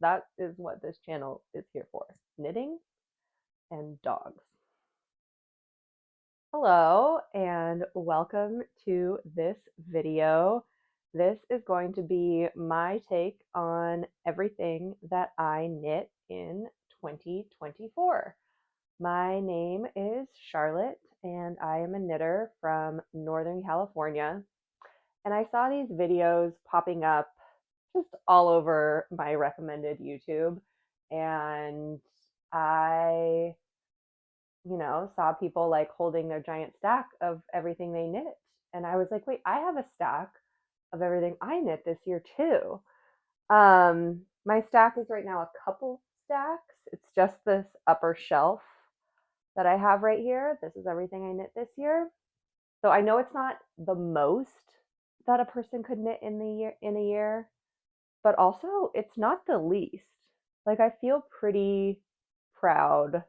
that is what this channel is here for, knitting and dogs. Hello and welcome to this video. This is going to be my take on everything that I knit in 2024. My name is Charlotte and I am a knitter from Northern California. And I saw these videos popping up just all over my recommended YouTube. And I, saw people like holding their giant stack of everything they knit. And I was like, wait, I have a stack of everything I knit this year too. My stack is right now a couple stacks. It's just this upper shelf that I have right here. This is everything I knit this year. So I know it's not the most that a person could knit in a year, but also it's not the least. Like I feel pretty proud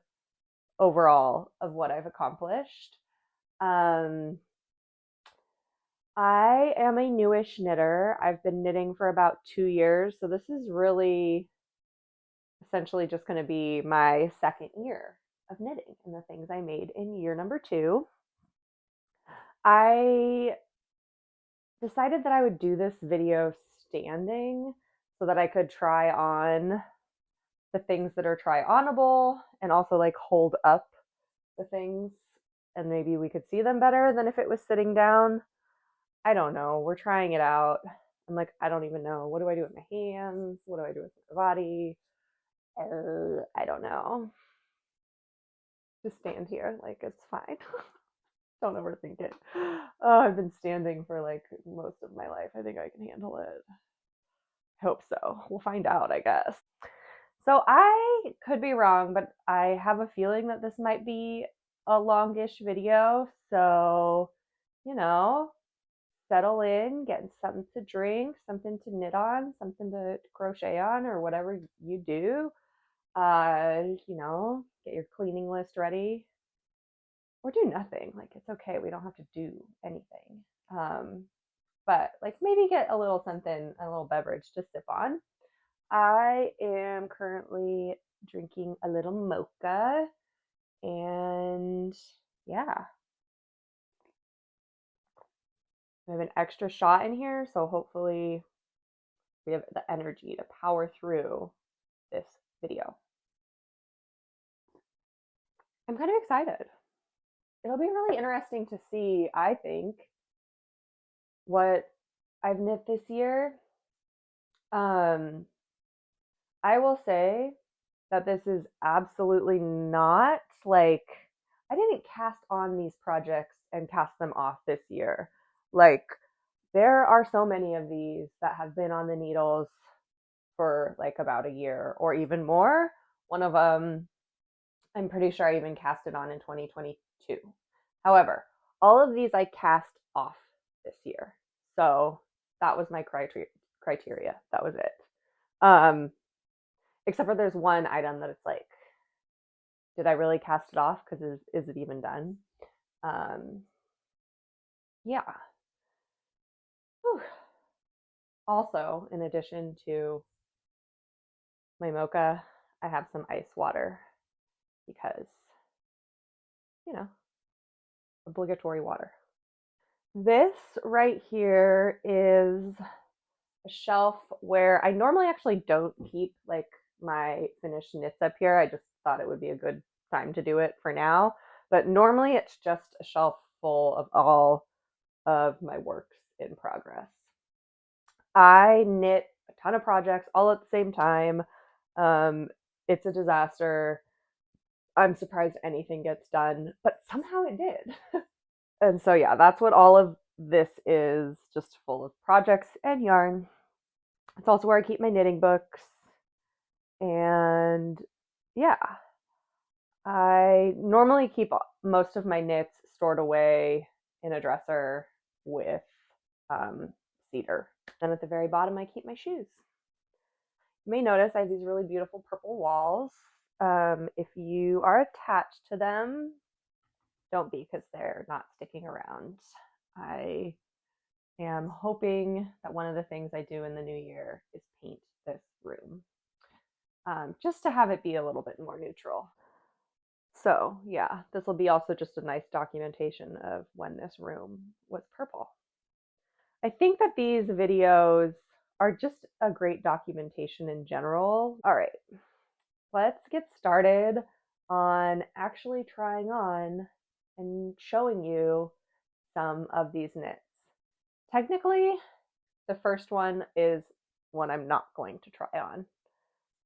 overall of what I've accomplished. I am a newish knitter. I've been knitting for about 2 years, so this is really essentially just going to be my second year of knitting and the things I made in year number 2. I decided that I would do this video standing so that I could try on the things that are try-onable and also like hold up the things and maybe we could see them better than if it was sitting down. I don't know. We're trying it out. I'm like, I don't even know. What do I do with my hands? What do I do with my body? I don't know. Just stand here. Like, it's fine. Don't overthink it. Oh, I've been standing for like most of my life. I think I can handle it. Hope so. We'll find out, I guess. So I could be wrong, but I have a feeling that this might be a longish video. So, settle in, get something to drink, something to knit on, something to crochet on, or whatever you do. Get your cleaning list ready. Or do nothing. Like, it's okay. We don't have to do anything. But like maybe get a little something, a little beverage to sip on. I am currently drinking a little mocha, and yeah, I have an extra shot in here, so hopefully we have the energy to power through this video. I'm kind of excited. It'll be really interesting to see, I think, what I've knit this year. I will say that this is absolutely not like I didn't cast on these projects and cast them off this year. Like there are so many of these that have been on the needles for like about a year or even more. One of them, I'm pretty sure I even cast it on in 2022. However, all of these I cast off this year. So that was my criteria. That was it. Except for there's one item that it's like, did I really cast it off? Because is it even done? Yeah. Whew. Also, in addition to my mocha, I have some ice water because, obligatory water. This right here is a shelf where I normally actually don't keep like my finished knits up here. I just thought it would be a good time to do it for now. But normally it's just a shelf full of all of my works in progress. I knit a ton of projects all at the same time. It's a disaster. I'm surprised anything gets done, but somehow it did. And so, yeah, that's what all of this is, just full of projects and yarn. It's also where I keep my knitting books. And yeah, I normally keep most of my knits stored away in a dresser with cedar. And at the very bottom, I keep my shoes. You may notice I have these really beautiful purple walls. If you are attached to them, don't be, because they're not sticking around. I am hoping that one of the things I do in the new year is paint this room. just to have it be a little bit more neutral. So yeah, this will be also just a nice documentation of when this room was purple. I think that these videos are just a great documentation in general. All right, let's get started on actually trying on and showing you some of these knits. Technically, the first one is one I'm not going to try on.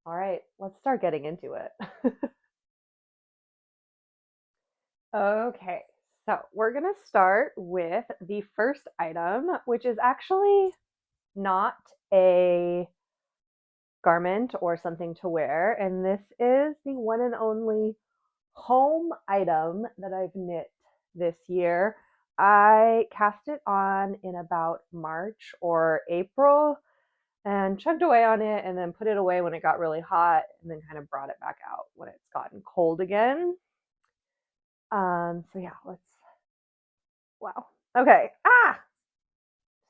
All right, let's start getting into it. Okay, so we're going to start with the first item, which is actually not a garment or something to wear, and this is the one and only home item that I've knit this year. I cast it on in about March or April and chugged away on it and then put it away when it got really hot and then kind of brought it back out when it's gotten cold again. So yeah, wow. Okay.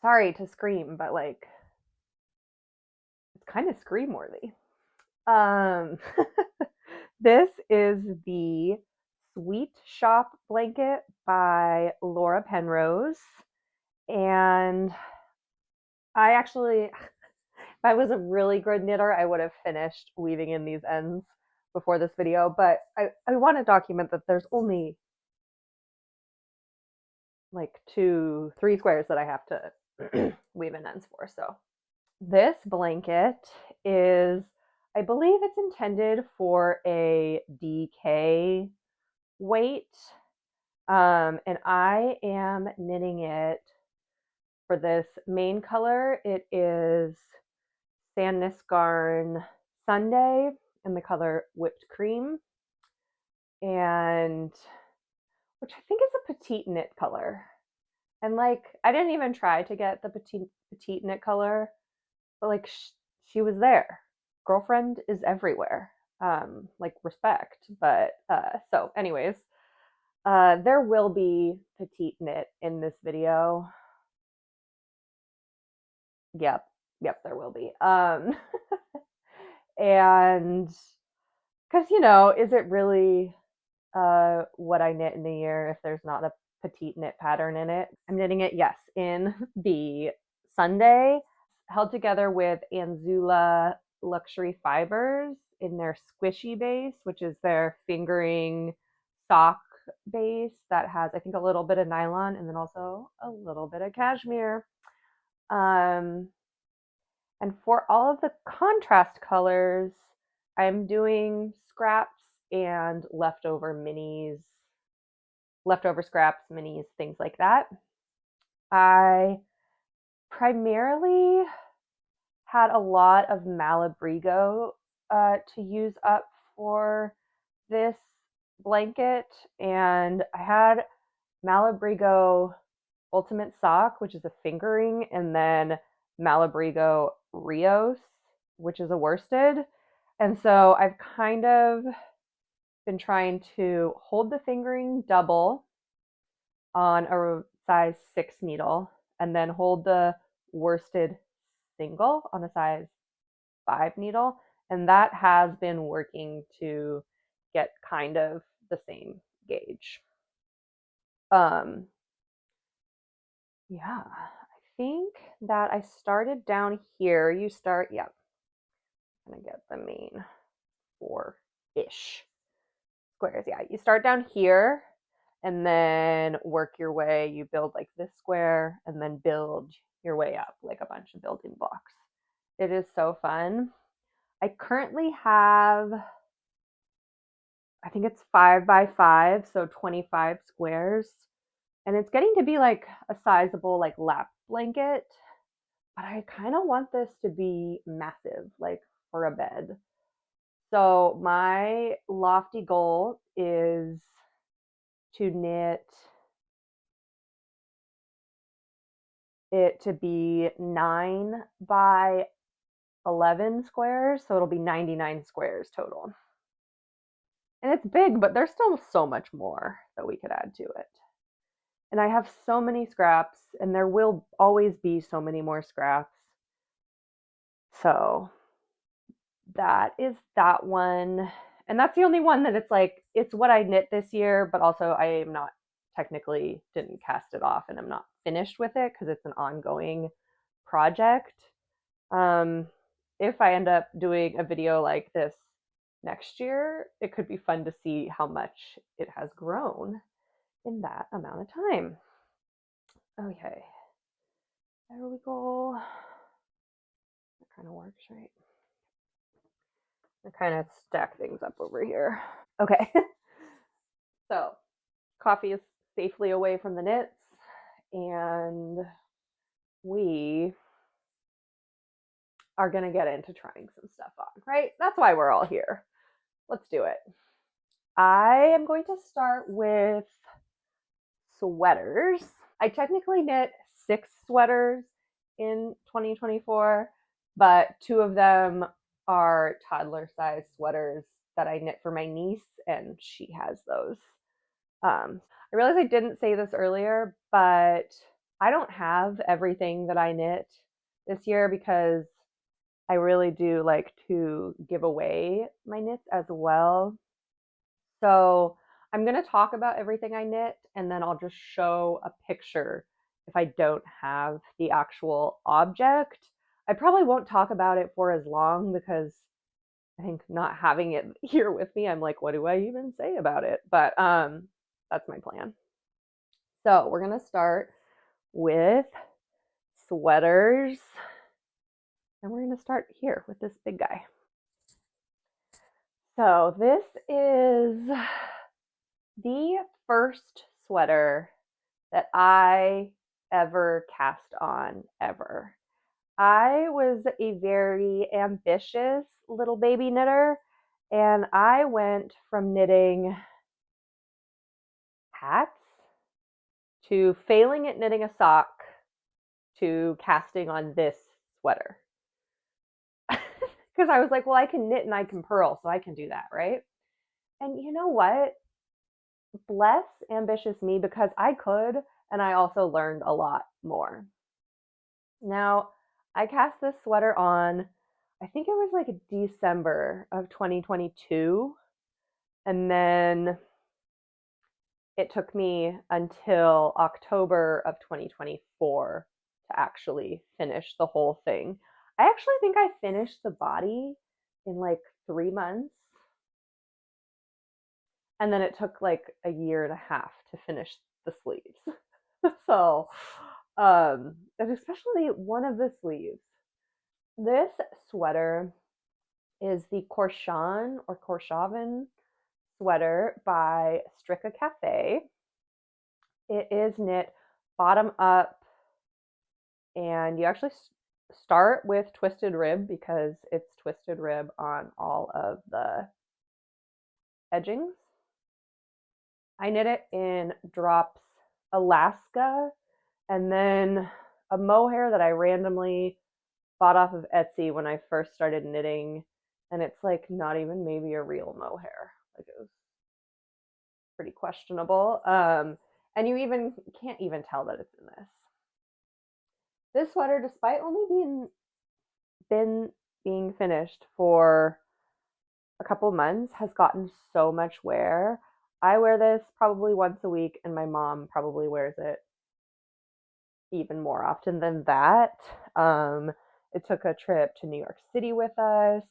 Sorry to scream, but like, it's kind of scream worthy. Um, this is the Sweet Shop blanket by Laura Penrose. And I actually, if I was a really good knitter, I would have finished weaving in these ends before this video, but I want to document that there's only like 2-3 squares that I have to weave in ends for. So this blanket is, I believe it's intended for a DK weight. And I am knitting it for this main color. It is Sandnes Garn Sunday in the color Whipped Cream, and which I think is a petite knit color. And like, I didn't even try to get the petite knit color, but like she was there. Girlfriend is everywhere. Like respect. But so anyways, there will be petite knit in this video. Yep, there will be. And because is it really what I knit in a year if there's not a petite knit pattern in it? I'm knitting it, yes, in the Sunday, held together with Anzula luxury fibers in their squishy base, which is their fingering sock base that has, I think, a little bit of nylon and then also a little bit of cashmere. And for all of the contrast colors, I'm doing scraps and leftover scraps, minis, things like that. I primarily had a lot of Malabrigo to use up for this blanket, and I had Malabrigo Ultimate Sock, which is a fingering, and then Malabrigo Rios, which is a worsted. And so I've kind of been trying to hold the fingering double on a size 6 needle and then hold the worsted single on a size 5 needle. And that has been working to get kind of the same gauge. Yeah, I think that I started down here. I'm gonna get the main 4-ish squares. Yeah, you start down here and then work your way. You build like this square and then build your way up like a bunch of building blocks. It is so fun. I currently have, I think it's 5 by 5, so 25 squares. And it's getting to be like a sizable like lap blanket, but I kind of want this to be massive, like for a bed. So my lofty goal is to knit it to be 9 by 11 squares, so it'll be 99 squares total. And it's big, but there's still so much more that we could add to it. And I have so many scraps, and there will always be so many more scraps. So that is that one. And that's the only one that it's like, it's what I knit this year, but also I am not technically didn't cast it off and I'm not finished with it because it's an ongoing project. Um, if I end up doing a video like this next year, it could be fun to see how much it has grown in that amount of time. Okay, there we go. That kind of works, right? I kind of stack things up over here. Okay, so coffee is safely away from the knits, and we are going to get into trying some stuff on, right? That's why we're all here. Let's do it. I am going to start with sweaters. I technically knit 6 sweaters in 2024, but 2 of them are toddler size sweaters that I knit for my niece, and she has those. I realized I didn't say this earlier, but I don't have everything that I knit this year because I really do like to give away my knits as well. So I'm going to talk about everything I knit and then I'll just show a picture if I don't have the actual object. I probably won't talk about it for as long because I think not having it here with me, I'm like, what do I even say about it? But that's my plan. So we're going to start with sweaters. And we're going to start here with this big guy. So this is the first sweater that I ever cast on ever. I was a very ambitious little baby knitter, and I went from knitting hats to failing at knitting a sock to casting on this sweater. Because I was like, well, I can knit and I can purl, so I can do that, right? And you know what? Bless ambitious me because I could, and I also learned a lot more. Now, I cast this sweater on, I think it was like December of 2022. And then it took me until October of 2024 to actually finish the whole thing. I actually think I finished the body in like 3 months. And then it took like a year and a half to finish the sleeves. So, and especially one of the sleeves. This sweater is the Korshavn or Korshavn sweater by StrikkeKaffe. It is knit bottom up, and you actually start with twisted rib because it's twisted rib on all of the edgings. I knit it in drops Alaska and then a mohair that I randomly bought off of Etsy when I first started knitting, and it's like not even maybe a real mohair. Like it was pretty questionable. And you even can't even tell that it's in this. This sweater, despite only being finished for a couple months, has gotten so much wear. I wear this probably once a week, and my mom probably wears it even more often than that. It took a trip to New York City with us.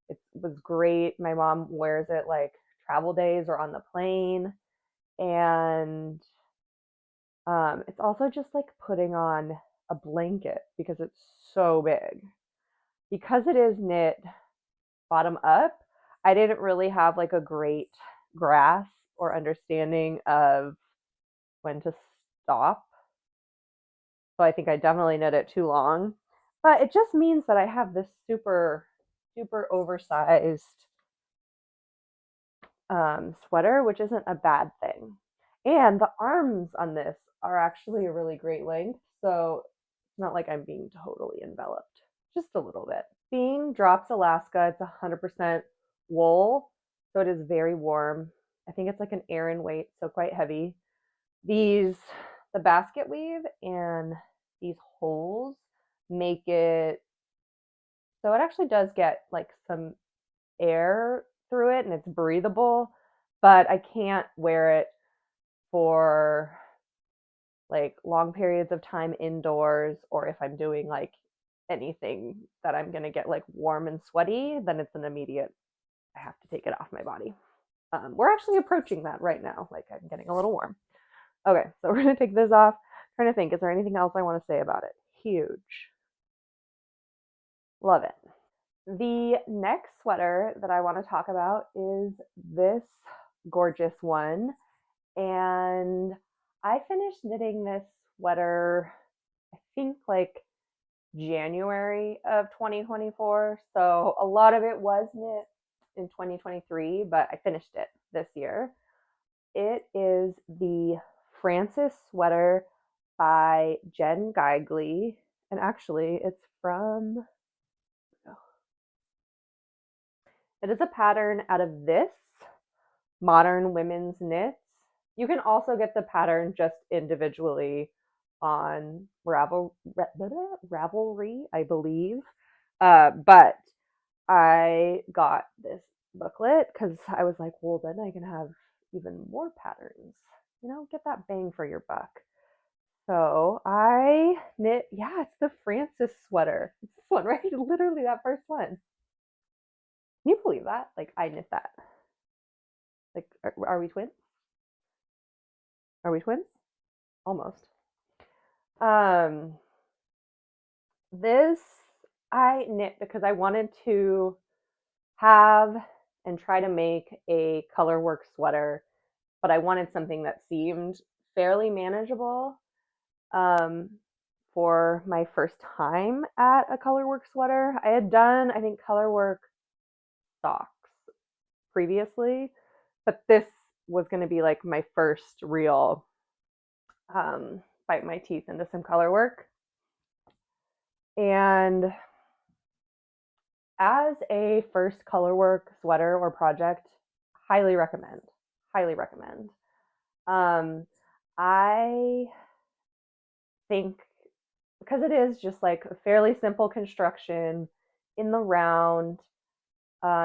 It was great. My mom wears it like travel days or on the plane. And it's also just like putting on a blanket because it's so big. Because it is knit bottom up, I didn't really have like a great grasp or understanding of when to stop. So I think I definitely knit it too long. But it just means that I have this super, super oversized sweater, which isn't a bad thing. And the arms on this are actually a really great length. So it's not like I'm being totally enveloped, just a little bit. Being Drops Alaska, it's 100% wool. So it is very warm. I think it's like an Aran weight, so quite heavy. The basket weave and these holes make it so it actually does get like some air through it and it's breathable, but I can't wear it for like long periods of time indoors, or if I'm doing like anything that I'm going to get like warm and sweaty, then it's an immediate, I have to take it off my body. We're actually approaching that right now. Like I'm getting a little warm. Okay, so we're going to take this off. I'm trying to think, is there anything else I want to say about it? Huge. Love it. The next sweater that I want to talk about is this gorgeous one. And I finished knitting this sweater, I think like January of 2024. So a lot of it was knit in 2023, but I finished it this year. It is the Francis sweater by Jen Geigley. And actually, it's from, it is a pattern out of this Modern Women's Knits. You can also get the pattern just individually on Ravelry, I believe. But I got this booklet because I was like, well, then I can have even more patterns. You know, get that bang for your buck. So I knit, yeah, it's the Francis sweater. It's this one, right? Literally that first one. Can you believe that? Like, I knit that. Like, are we twins? Are we twins? Almost. This I knit because I wanted to have and try to make a colorwork sweater, but I wanted something that seemed fairly manageable for my first time at a colorwork sweater. I had done, I think, colorwork socks previously, but this was going to be like my first real bite my teeth into some color work. And as a first color work sweater or project, highly recommend. Highly recommend. I think because it is just like a fairly simple construction in the round,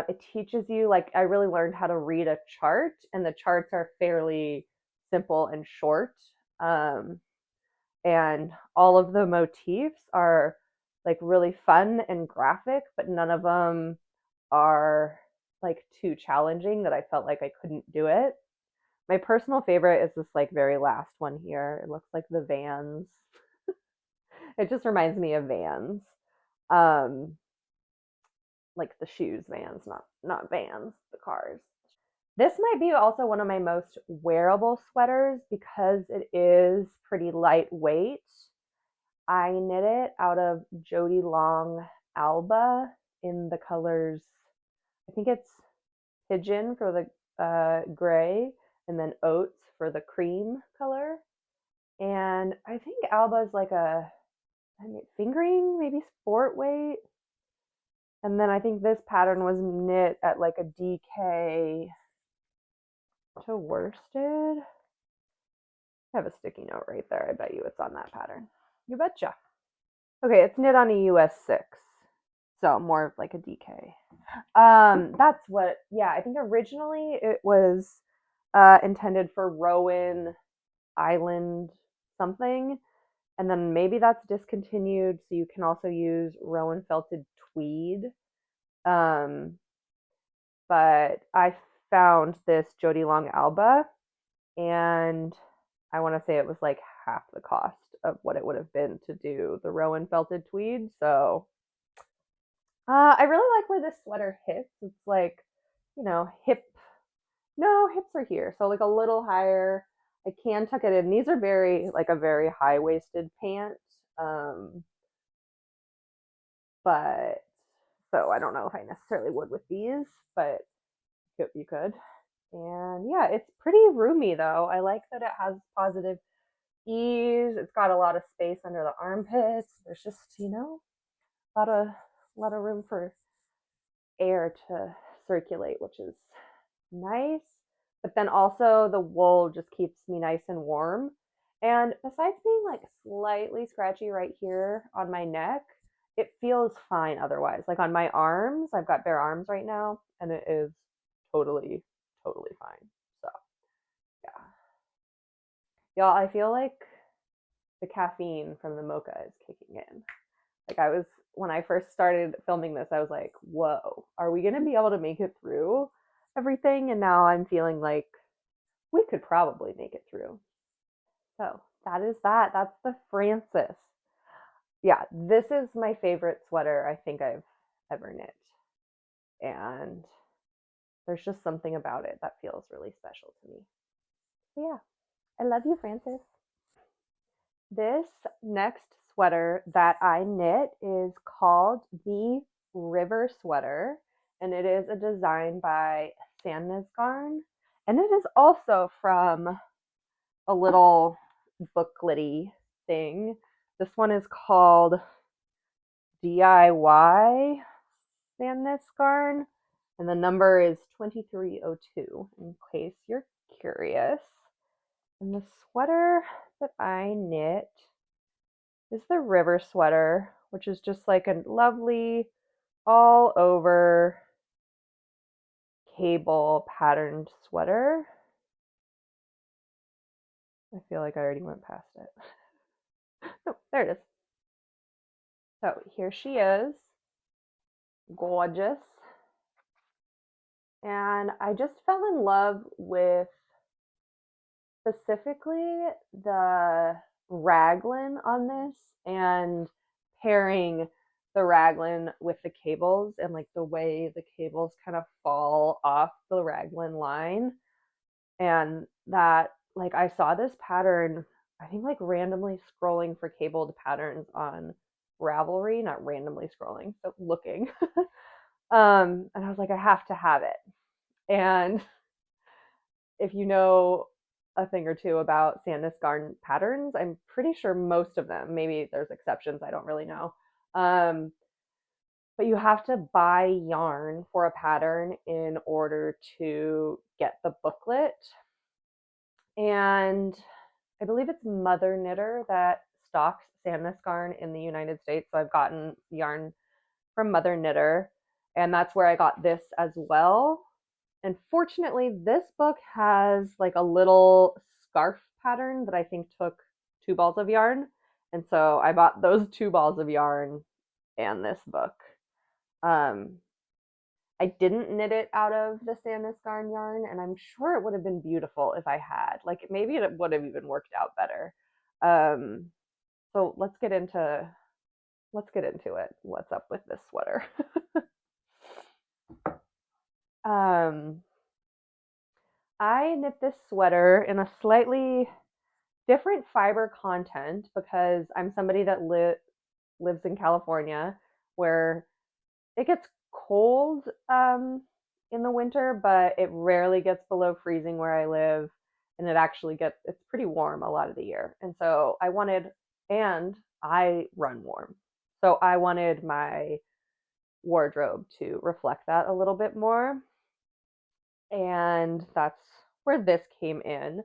it teaches you, like, I really learned how to read a chart, and the charts are fairly simple and short. And all of the motifs are like really fun and graphic, but none of them are like too challenging that I felt like I couldn't do it. My personal favorite is this like very last one here. It looks like the Vans. It just reminds me of Vans. Um, like the shoes Vans, not Vans, the cars. This might be also one of my most wearable sweaters because it is pretty lightweight. I knit it out of Jody Long Alba in the colors, I think it's Pigeon for the gray, and then Oats for the cream color. And I think Alba is like fingering, maybe sport weight. And then I think this pattern was knit at like a DK to worsted. I have a sticky note right there. I bet you it's on that pattern. You betcha. Okay, it's knit on a US 6. So more of like a DK. That's what, yeah, I think originally it was intended for Rowan Island something. And then maybe that's discontinued. So you can also use Rowan felted tweed. But I found this Jody Long Alba, and I want to say it was like half the cost of what it would have been to do the Rowan felted tweed. So I really like where this sweater hits. It's like, you know, hips are here. So like a little higher. I can tuck it in. These are like a very high-waisted pant. But so I don't know if I necessarily would with these, but you could. And yeah, it's pretty roomy though. I like that it has positive ease. It's got a lot of space under the armpits. There's just, a lot of room for air to circulate, which is nice. But then also the wool just keeps me nice and warm. And besides being like slightly scratchy right here on my neck, it feels fine otherwise. Like on my arms, I've got bare arms right now, and it is totally, totally fine. So yeah. Y'all, I feel like the caffeine from the mocha is kicking in. Like when I first started filming this, I was like, whoa, are we going to be able to make it through everything? And now I'm feeling like we could probably make it through. So that is that. That's the Francis. Yeah, this is my favorite sweater I think I've ever knit. And there's just something about it that feels really special to me. So yeah, I love you, Francis. This next sweater that I knit is called the River Sweater, and it is a design by Sandnes Garn, and it is also from a little booklet-y thing. This one is called DIY Sandnes Garn, and the number is 2302 in case you're curious. And the sweater that I knit is the River Sweater, which is just like a lovely all over cable patterned sweater. I feel like I already went past it. No, there it is. So here she is, gorgeous. And I just fell in love with specifically the raglan on this and pairing the raglan with the cables and like the way the cables kind of fall off the raglan line. And that, like, I saw this pattern, I think, like randomly scrolling for cabled patterns on Ravelry, not randomly scrolling, but looking. And I was like, I have to have it. And if you know a thing or two about Sandnes Garn patterns, I'm pretty sure most of them, maybe there's exceptions, I don't really know. But you have to buy yarn for a pattern in order to get the booklet. And I believe it's Mother Knitter that stocks Sandnes Garn in the United States. So I've gotten yarn from Mother Knitter, and that's where I got this as well. And fortunately, this book has like a little scarf pattern that I think took 2 balls of yarn. And so I bought those 2 balls of yarn and this book. I didn't knit it out of the Sandnes Garn yarn, and I'm sure it would have been beautiful if I had. Like maybe it would have even worked out better. So let's get into it. What's up with this sweater? I knit this sweater in a slightly different fiber content because I'm somebody that lives in California where it gets cold in the winter, but it rarely gets below freezing where I live, and it's pretty warm a lot of the year. And so I run warm. So I wanted my wardrobe to reflect that a little bit more. And that's where this came in.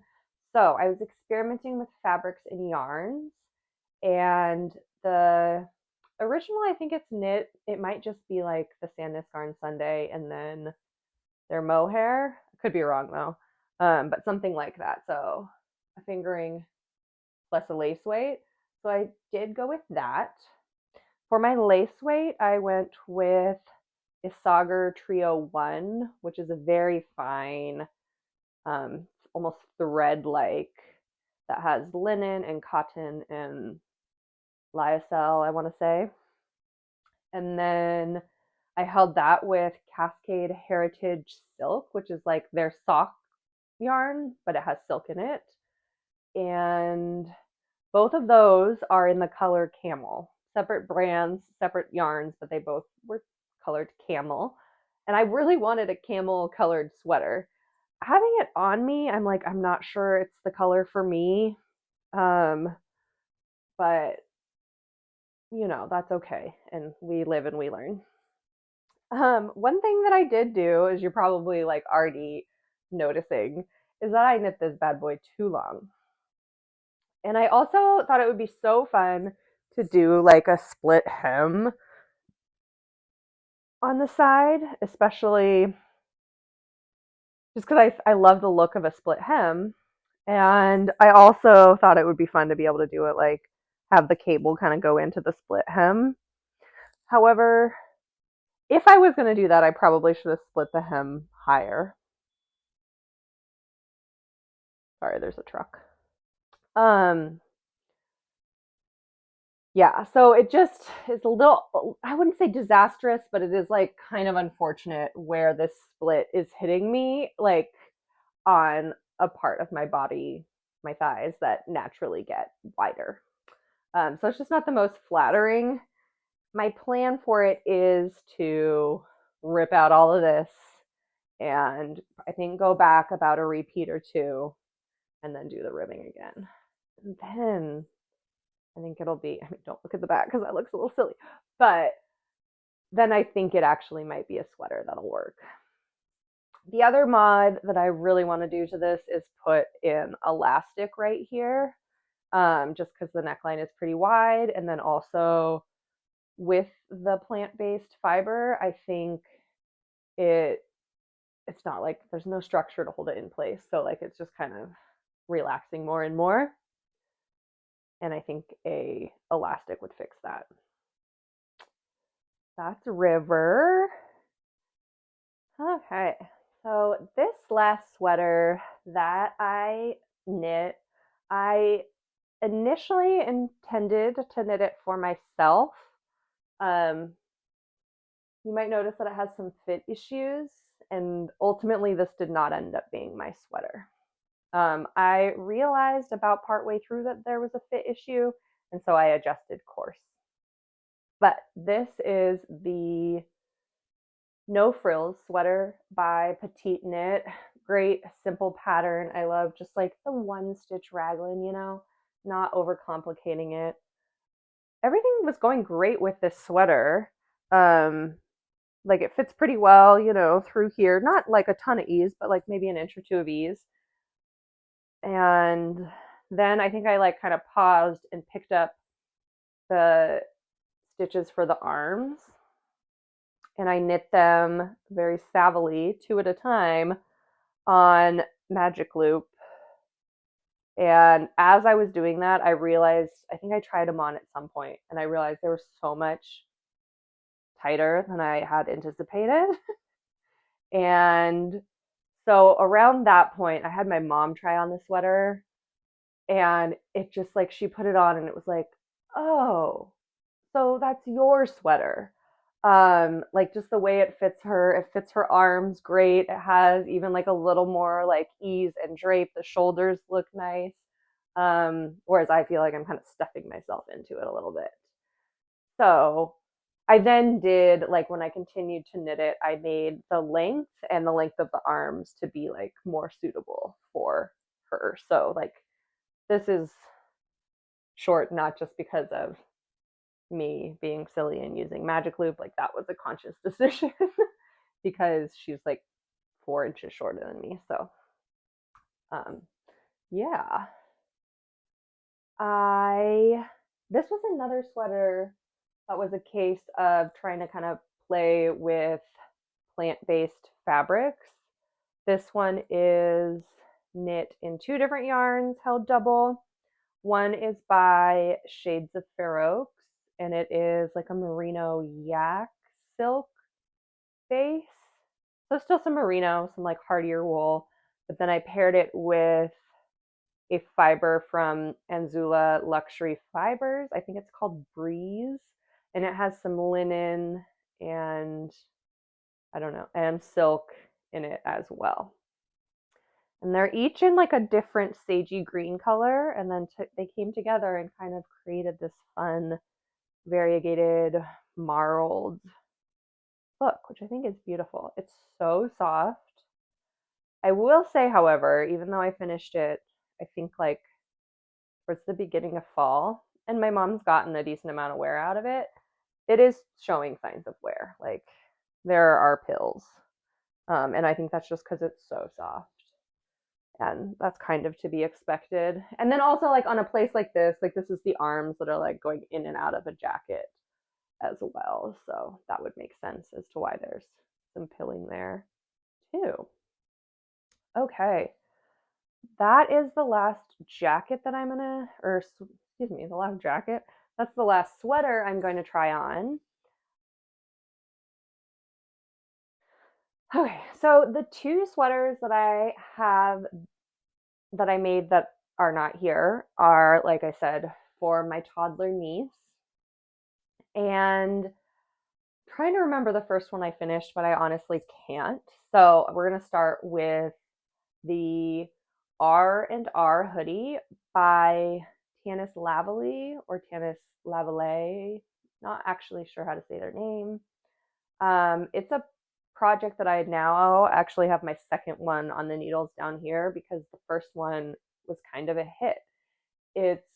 So I was experimenting with fabrics and yarns, and the original, I think it's knit. It might just be like the Sandnes Garn Sunday and then their mohair. Could be wrong though, but something like that. So a fingering plus a lace weight. So I did go with that. For my lace weight, I went with Isager Trio 1, which is a very fine, almost thread-like, that has linen and cotton and lyocell, I want to say. And then I held that with Cascade Heritage Silk, which is like their sock yarn, but it has silk in it. And both of those are in the color Camel. Separate brands, separate yarns, but they both were colored Camel. And I really wanted a camel colored sweater. Having it on me, I'm like, I'm not sure it's the color for me. But that's okay. And we live and we learn. One thing that I did do, as you're probably like already noticing, is that I knit this bad boy too long. And I also thought it would be so fun to do like a split hem on the side, especially just because I love the look of a split hem. And I also thought it would be fun to be able to do it like have the cable kind of go into the split hem. However, if I was going to do that, I probably should have split the hem higher. Sorry, there's a truck. Yeah, so it just is a little, I wouldn't say disastrous, but it is like kind of unfortunate where this split is hitting me like on a part of my body, my thighs that naturally get wider. So it's just not the most flattering. My plan for it is to rip out all of this and I think go back about a repeat or two and then do the ribbing again. And then I think it'll be, I mean, don't look at the back because that looks a little silly, but then I think it actually might be a sweater that'll work. The other mod that I really want to do to this is put in elastic right here, just because the neckline is pretty wide. And then also with the plant-based fiber, I think it's not like there's no structure to hold it in place. So like it's just kind of relaxing more and more. And I think a elastic would fix that. That's River. Okay, so this last sweater that I knit, I initially intended to knit it for myself. You might notice that it has some fit issues, and ultimately this did not end up being my sweater. I realized about partway through that there was a fit issue, and so I adjusted course. But this is the No Frills sweater by Petite Knit. Great, simple pattern. I love just like the one stitch raglan, you know, not overcomplicating it. Everything was going great with this sweater. Like it fits pretty well, you know, through here. Not like a ton of ease, but like maybe an inch or two of ease. And then I think I like kind of paused and picked up the stitches for the arms. And I knit them very savvily, 2 at a time, on magic loop. And as I was doing that, I realized, I think I tried them on at some point, and I realized they were so much tighter than I had anticipated. And so around that point, I had my mom try on the sweater, and it just like she put it on, and it was like, oh, so that's your sweater. Like just the way it fits her arms great. It has even like a little more like ease and drape. The shoulders look nice. Whereas I feel like I'm kind of stuffing myself into it a little bit. So I then did like when I continued to knit it, I made the length and the length of the arms to be like more suitable for her. So like this is short not just because of me being silly and using magic loop, like that was a conscious decision because she's like 4 inches shorter than me. So yeah, this was another sweater that was a case of trying to kind of play with plant-based fabrics. This one is knit in 2 different yarns held double. One is by Shades of Fair Oaks, and it is like a merino yak silk base. So still some merino, some like hardier wool, but then I paired it with a fiber from Anzula Luxury Fibers. I think it's called Breeze, and it has some linen and I don't know, and silk in it as well. And they're each in like a different sagey green color, and then they came together and kind of created this fun variegated marled look, which I think is beautiful. It's so soft. I will say, however, even though I finished it, I think like towards the beginning of fall, and my mom's gotten a decent amount of wear out of it, it is showing signs of wear. Like there are pills. And I think that's just because it's so soft. and that's kind of to be expected. And then also like on a place like this is the arms that are like going in and out of a jacket as well. So that would make sense as to why there's some pilling there too. Okay. That is the last jacket that I'm gonna, or excuse me, the last jacket. That's the last sweater I'm going to try on. Okay, so the two sweaters that I have that I made that are not here are, like I said, for my toddler niece. And trying to remember the first one I finished, but I honestly can't. So we're gonna start with the R&R hoodie by Tanis Lavalee or Tanis Lavalee. Not actually sure how to say their name. It's a project that I now actually have my second one on the needles down here because the first one was kind of a hit. It's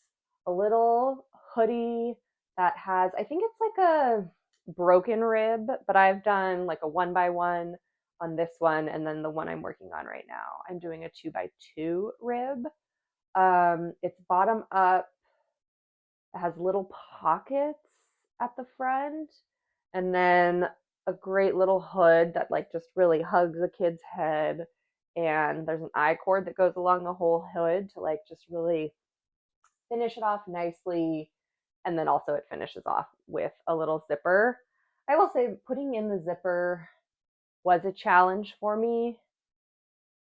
a little hoodie that has, I think it's like a broken rib, but I've done like a 1x1 on this one, and then the one I'm working on right now, I'm doing a 2x2 rib. It's bottom up, it has little pockets at the front, and then a great little hood that like just really hugs a kid's head. And there's an eye cord that goes along the whole hood to like just really finish it off nicely. And then also it finishes off with a little zipper. I will say putting in the zipper was a challenge for me.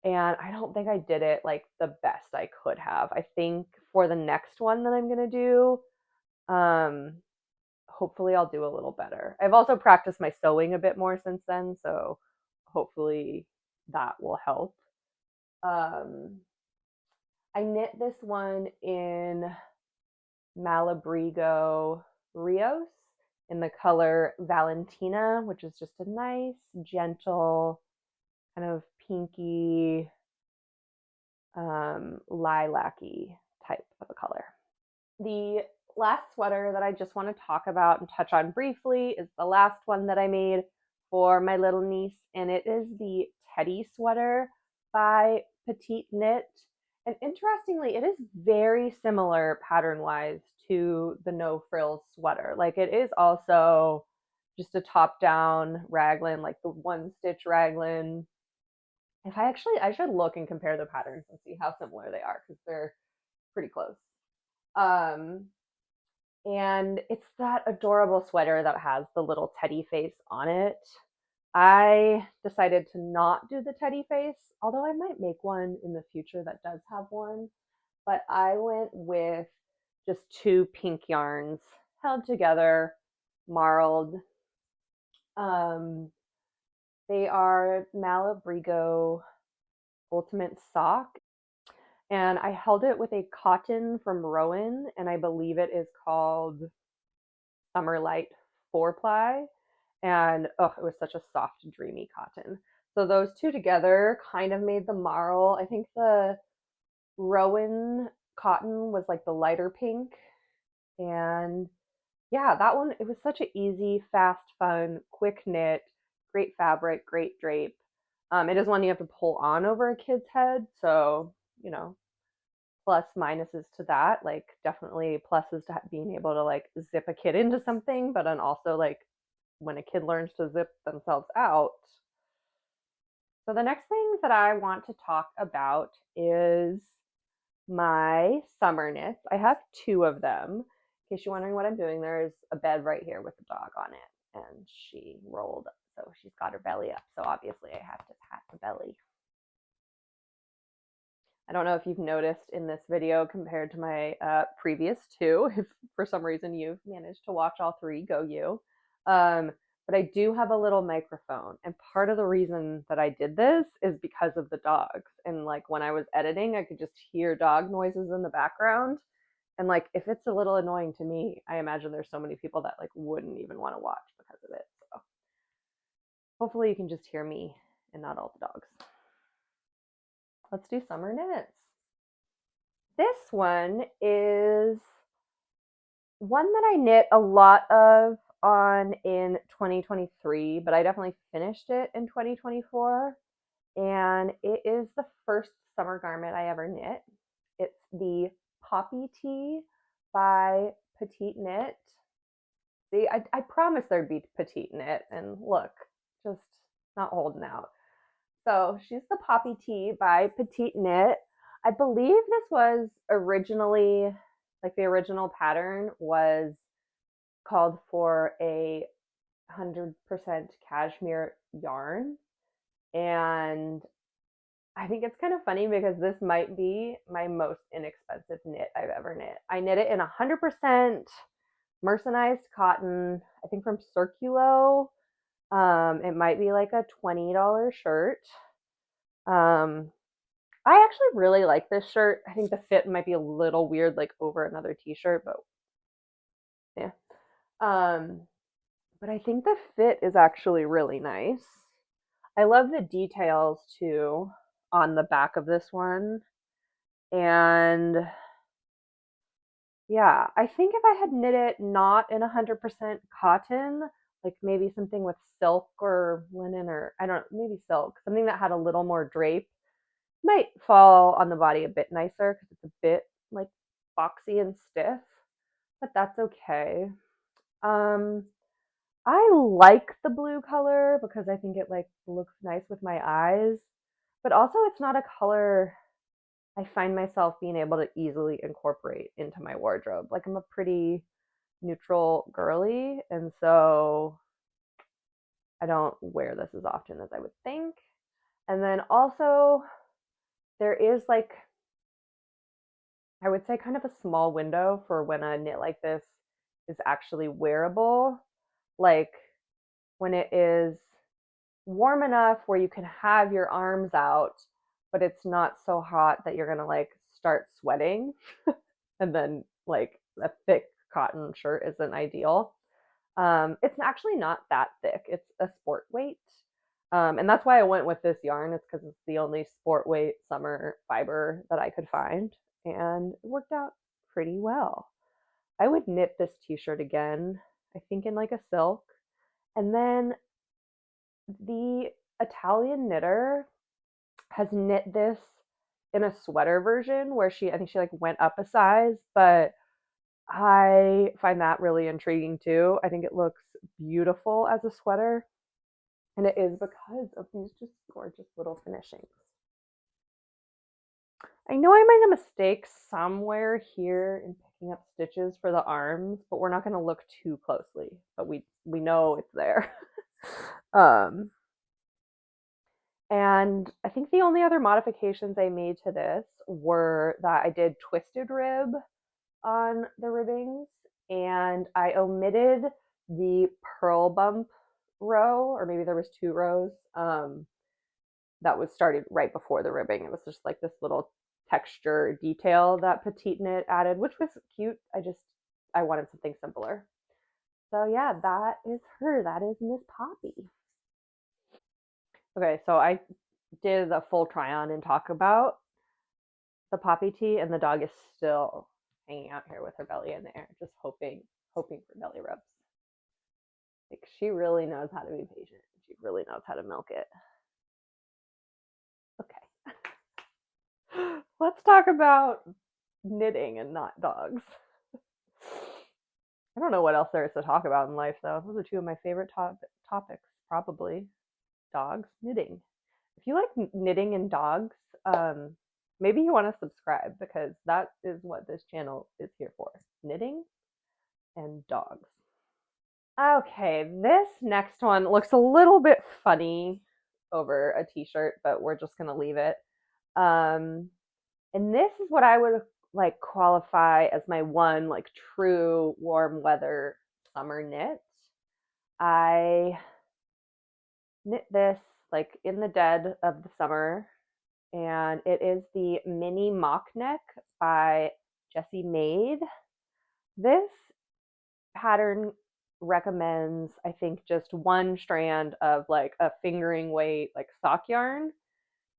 And I don't think I did it like the best I could have. I think for the next one that I'm going to do, hopefully I'll do a little better. I've also practiced my sewing a bit more since then, so hopefully that will help. I knit this one in Malabrigo Rios in the color Valentina, which is just a nice, gentle, kind of pinky, lilac-y type of a color. The last sweater that I just want to talk about and touch on briefly is the last one that I made for my little niece, and it is the Teddy sweater by Petite Knit. And interestingly, it is very similar pattern-wise to the No Frills sweater. Like it is also just a top-down raglan, like the one-stitch raglan. I should look and compare the patterns and see how similar they are because they're pretty close. And it's that adorable sweater that has the little teddy face on it. I decided to not do the teddy face, although I might make one in the future that does have one. But I went with just two pink yarns held together, marled. They are Malabrigo Ultimate Sock, and I held it with a cotton from Rowan, and I believe it is called Summerlite 4-ply. And oh, it was such a soft, dreamy cotton. So those two together kind of made the marl. I think the Rowan cotton was like the lighter pink. And yeah, that one, it was such an easy, fast, fun, quick knit, great fabric, great drape. It is one you have to pull on over a kid's head. So, you know, plus minuses to that, like definitely pluses to being able to like zip a kid into something, but then also like when a kid learns to zip themselves out. So the next thing that I want to talk about is my summer knits. I have two of them. In case you're wondering what I'm doing, there's a bed right here with a dog on it, and she rolled, so she's got her belly up. So obviously I have to pat the belly. I don't know if you've noticed in this video compared to my previous two, if for some reason you've managed to watch all three, go you. But I do have a little microphone, and part of the reason that I did this is because of the dogs. And like when I was editing, I could just hear dog noises in the background. And like if it's a little annoying to me, I imagine there's so many people that like wouldn't even want to watch because of it. So hopefully you can just hear me and not all the dogs. Let's do summer knits. This one is one that I knit a lot of on in 2023, but I definitely finished it in 2024. and it is the first summer garment I ever knit. It's the Poppy Tee by Petite Knit. See, I promised there'd be Petite Knit, and look, just not holding out. So she's the Poppy Tee by Petite Knit. I believe this was originally, like the original pattern was called for a 100% cashmere yarn. And I think it's kind of funny because this might be my most inexpensive knit I've ever knit. I knit it in 100% mercerized cotton, I think from Circulo. It might be like a $20 shirt. I actually really like this shirt. I think the fit might be a little weird, like over another t-shirt, but yeah. Um, but I think the fit is actually really nice. I love the details too on the back of this one. And yeah, I think if I had knit it not in 100% cotton, like maybe something with silk or linen, or I don't know, maybe silk, something that had a little more drape, might fall on the body a bit nicer because it's a bit like boxy and stiff, but that's okay. Um, I like the blue color because I think it like looks nice with my eyes, but also it's not a color I find myself being able to easily incorporate into my wardrobe. Like I'm a pretty neutral girly, and so I don't wear this as often as I would think. And then also there is like I would say kind of a small window for when a knit like this is actually wearable. Like when it is warm enough where you can have your arms out, but it's not so hot that you're gonna like start sweating. And then like a thick cotton shirt isn't ideal. It's actually not that thick. It's a sport weight. And that's why I went with this yarn. It's because it's the only sport weight summer fiber that I could find. And it worked out pretty well. I would knit this t-shirt again, I think in like a silk. And then the Italian knitter has knit this in a sweater version where I think she like went up a size, but I find that really intriguing too. I think it looks beautiful as a sweater, and it is because of these just gorgeous little finishings. I know I made a mistake somewhere here in picking up stitches for the arms, but we're not going to look too closely, but we know it's there. um, and I think the only other modifications I made to this were that I did twisted rib on the ribbings, and I omitted the purl bump row, or maybe there was two rows that was started right before the ribbing. It was just like this little texture detail that Petite Knit added, which was cute. I wanted something simpler. So yeah, that is her. That is Miss Poppy. Okay, so I did a full try on and talk about the Poppy Tee, and the dog is still hanging out here with her belly in the air, just hoping for belly rubs. Like she really knows how to be patient. She really knows how to milk it. Okay. Let's talk about knitting and not dogs. I don't know what else there is to talk about in life, though. Those are two of my favorite topics, probably dogs, knitting. If you like knitting and dogs, maybe you want to subscribe because that is what this channel is here for, knitting and dogs. Okay, this next one looks a little bit funny over a t-shirt, but we're just gonna leave it. And this is what I would like qualify as my one like true warm weather summer knit. I knit this like in the dead of the summer, and it is the mini mock neck by Jessie Made. This pattern recommends, I think, just one strand of like a fingering weight, like sock yarn.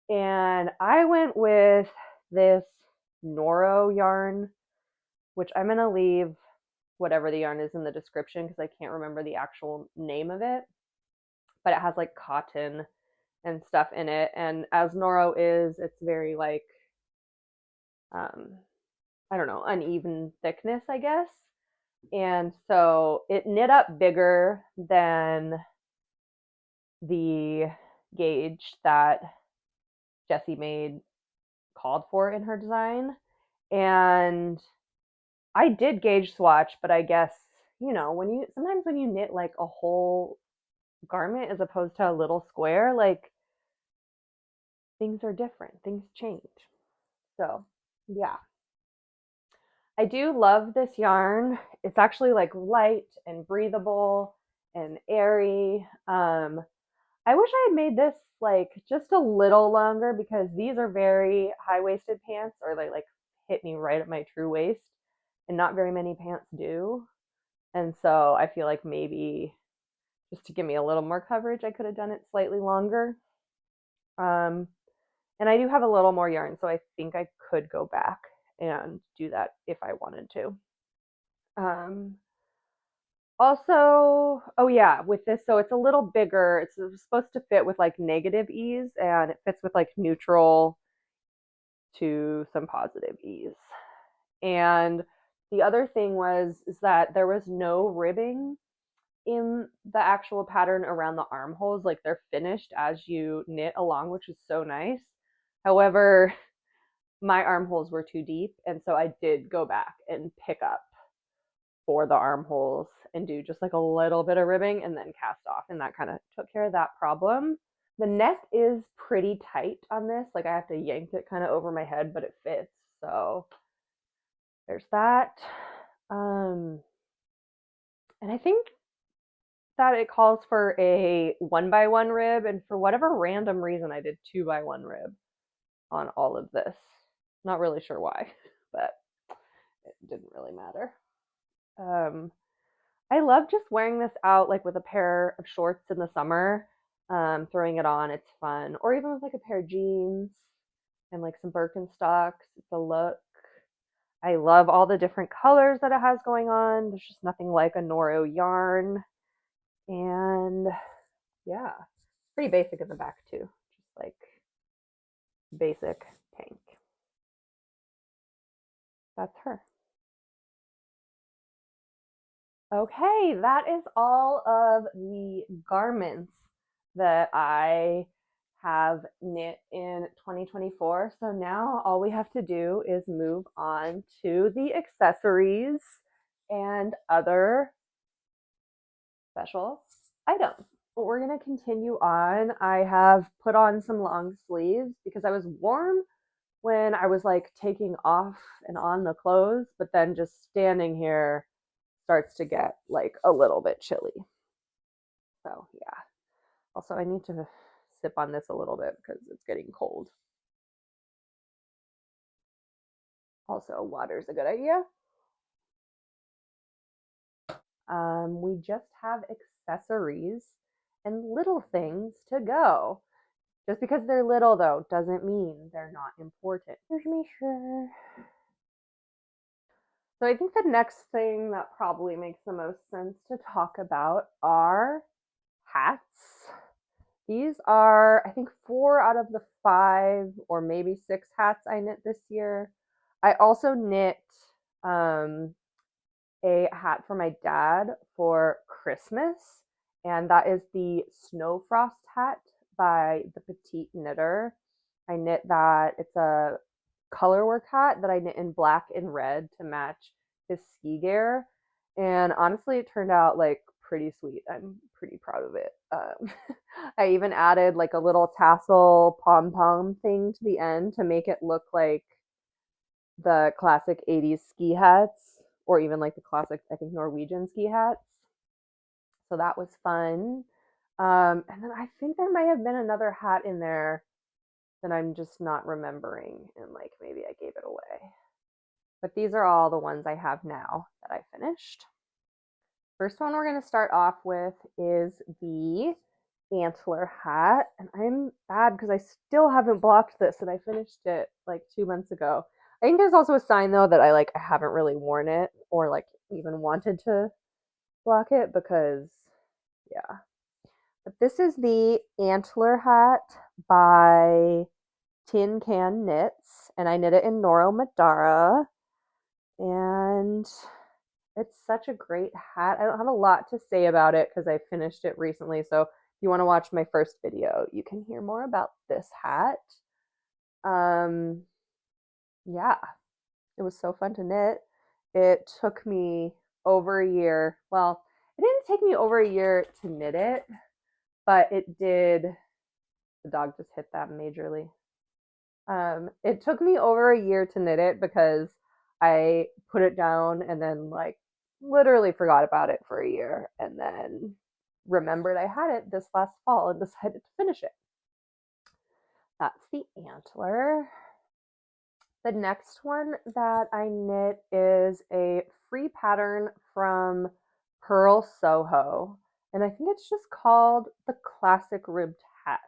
And I went with this Noro yarn, which I'm going to leave whatever the yarn is in the description because I can't remember the actual name of it. But it has like cotton and stuff in it. And as Noro is, it's very like, I don't know, uneven thickness, I guess. And so it knit up bigger than the gauge that Jessie made called for in her design. And I did gauge swatch, but I guess, sometimes when you knit like a whole garment as opposed to a little square, like things are different, things change. So, yeah. I do love this yarn. It's actually like light and breathable and airy. I wish I had made this like just a little longer because these are very high-waisted pants, or they like hit me right at my true waist, and not very many pants do. And so I feel like maybe just to give me a little more coverage, I could have done it slightly longer. And I do have a little more yarn, so I think I could go back and do that if I wanted to. Also, oh yeah, with this, so it's a little bigger. It's supposed to fit with like negative ease, and it fits with like neutral to some positive ease. And the other thing is that there was no ribbing in the actual pattern around the armholes. Like they're finished as you knit along, which is so nice. However, my armholes were too deep, and so I did go back and pick up for the armholes and do just like a little bit of ribbing and then cast off, and that kind of took care of that problem. The neck is pretty tight on this. Like I have to yank it kind of over my head, but it fits. So there's that. And I think that it calls for a 1x1 rib, and for whatever random reason, I did 2x1 rib on all of this. Not really sure why, but it didn't really matter. I love just wearing this out like with a pair of shorts in the summer, throwing it on, it's fun. Or even with like a pair of jeans and like some Birkenstocks, it's a look. I love all the different colors that it has going on. There's just nothing like a Noro yarn. And yeah, pretty basic in the back too. Just like basic tank. That's her. Okay, that is all of the garments that I have knit in 2024. So now all we have to do is move on to the accessories and other special items. But we're going to continue on. I have put on some long sleeves because I was warm when I was like taking off and on the clothes, but then just standing here starts to get like a little bit chilly. So yeah. Also, I need to sip on this a little bit because it's getting cold. Also, water's a good idea. We just have accessories and little things to go. Just because they're little, though, doesn't mean they're not important. Here's me sure. So I think the next thing that probably makes the most sense to talk about are hats. These are, I think, 4 out of the 5 or maybe 6 hats I knit this year. I also knit a hat for my dad for Christmas, and that is the Snow Frost hat by the Petite knitter. I knit that. It's a colorwork hat that I knit in black and red to match his ski gear, and honestly, it turned out like pretty sweet. I'm pretty proud of it. I even added like a little tassel pom-pom thing to the end to make it look like the classic 80s ski hats, or even like the classic, I think, Norwegian ski hats. So that was fun. And then I think there might have been another hat in there that I'm just not remembering, and like maybe I gave it away. But these are all the ones I have now that I finished. First one we're going to start off with is the antler hat, and I'm bad because I still haven't blocked this, and I finished it like 2 months ago. I think there's also a sign though that I haven't really worn it or like even wanted to block it because yeah. But this is the antler hat by Tin Can Knits, and I knit it in Noro Madara. And it's such a great hat. I don't have a lot to say about it because I finished it recently. So if you want to watch my first video, you can hear more about this hat. Yeah, it was so fun to knit. It took me over a year. Well, it didn't take me over a year to knit it, but it did. The dog just hit that majorly. It took me over a year to knit it because I put it down and then like literally forgot about it for a year and then remembered I had it this last fall and decided to finish it. That's the antler. The next one that I knit is a free pattern from Pearl Soho, and I think it's just called the Classic Ribbed Hat.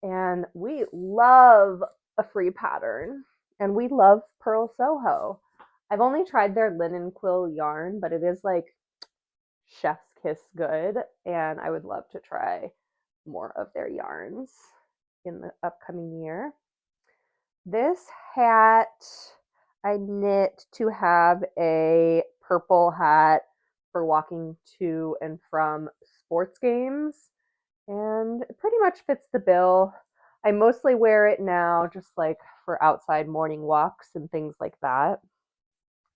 And we love a free pattern, and we love Pearl Soho. I've only tried their linen quill yarn, but it is like chef's kiss good, and I would love to try more of their yarns in the upcoming year. This hat I knit to have a purple hat for walking to and from sports games, and it pretty much fits the bill. I mostly wear it now just like for outside morning walks and things like that.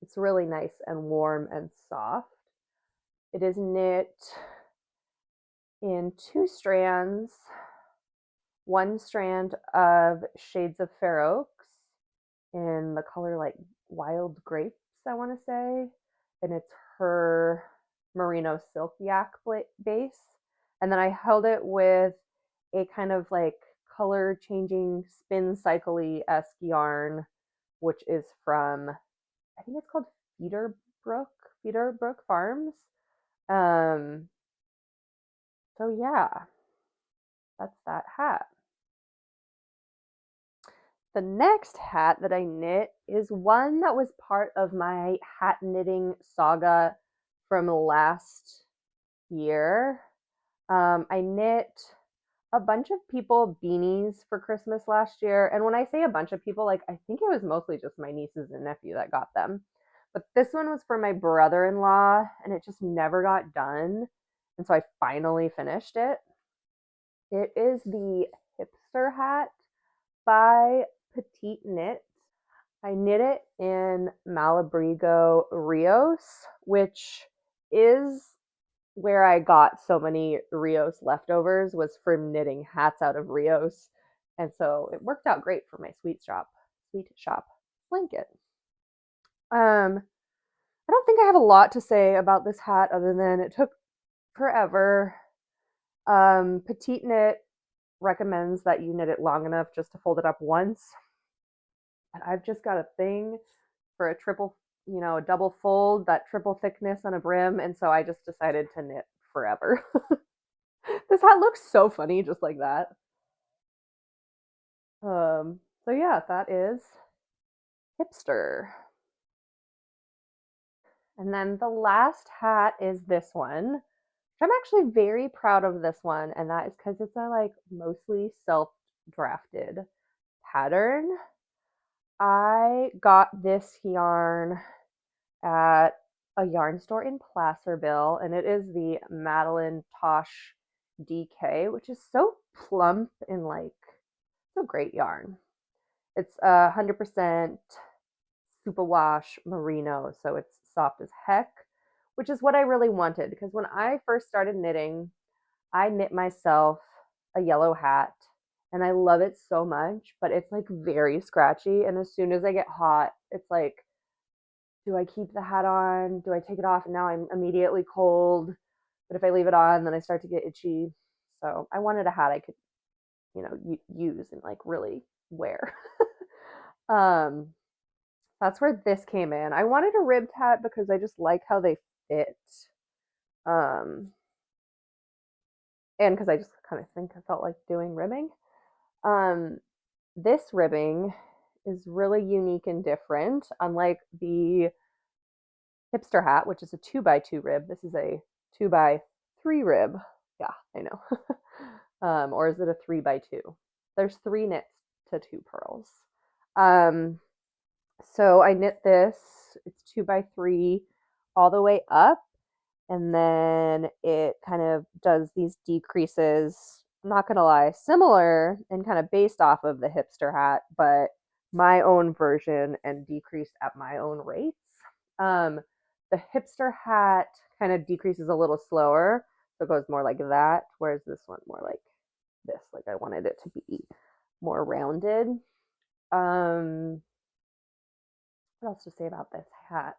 It's really nice and warm and soft. It is knit in 2 strands, 1 strand of Shades of Fair Oaks in the color like Wild Grapes, I want to say, and it's her merino silk yak base. And then I held it with a kind of like color changing spin cycle-y-esque yarn, which is from, I think it's called Feederbrook Farms. So yeah, that's that hat. The next hat that I knit is one that was part of my hat knitting saga from last year. I knit a bunch of people beanies for Christmas last year. And when I say a bunch of people, like I think it was mostly just my nieces and nephew that got them. But this one was for my brother-in-law, and it just never got done. And so I finally finished it. It is the hipster hat by Petite Knit. I knit it in Malabrigo Rios, which is where I got so many Rios leftovers, was from knitting hats out of Rios. And so it worked out great for my sweet shop blanket. I don't think I have a lot to say about this hat other than it took forever. Petite Knit recommends that you knit it long enough just to fold it up once. And I've just got a thing for a double fold, that triple thickness on a brim. And so I just decided to knit forever. This hat looks so funny just like that. So yeah, that is hipster. And then the last hat is this one. I'm actually very proud of this one, and that is because it's a like mostly self-drafted pattern. I got this yarn at a yarn store in Placerville, and it is the Madeline Tosh DK, which is so plump and like so great yarn. It's 100% superwash merino, so it's soft as heck, which is what I really wanted because when I first started knitting, I knit myself a yellow hat and I love it so much, but it's like very scratchy. And as soon as I get hot, it's like, do I keep the hat on? Do I take it off? And now I'm immediately cold. But if I leave it on, then I start to get itchy. So I wanted a hat I could, use and like really wear. um, that's where this came in. I wanted a ribbed hat because I just like how they fit. And because I just kind of think I felt like doing ribbing. This ribbing is really unique and different. Unlike the hipster hat, which is a 2x2 rib, this is a 2x3 rib, Yeah, I know. Or is it a 3x2? There's 3 knits to 2 purls. So I knit this, it's 2x3 all the way up, and then it kind of does these decreases. I'm not gonna lie, similar and kind of based off of the hipster hat, but my own version and decreased at my own rates. Um, the hipster hat kind of decreases a little slower, so it goes more like that, whereas this one more like this. Like I wanted it to be more rounded. What else to say about this hat?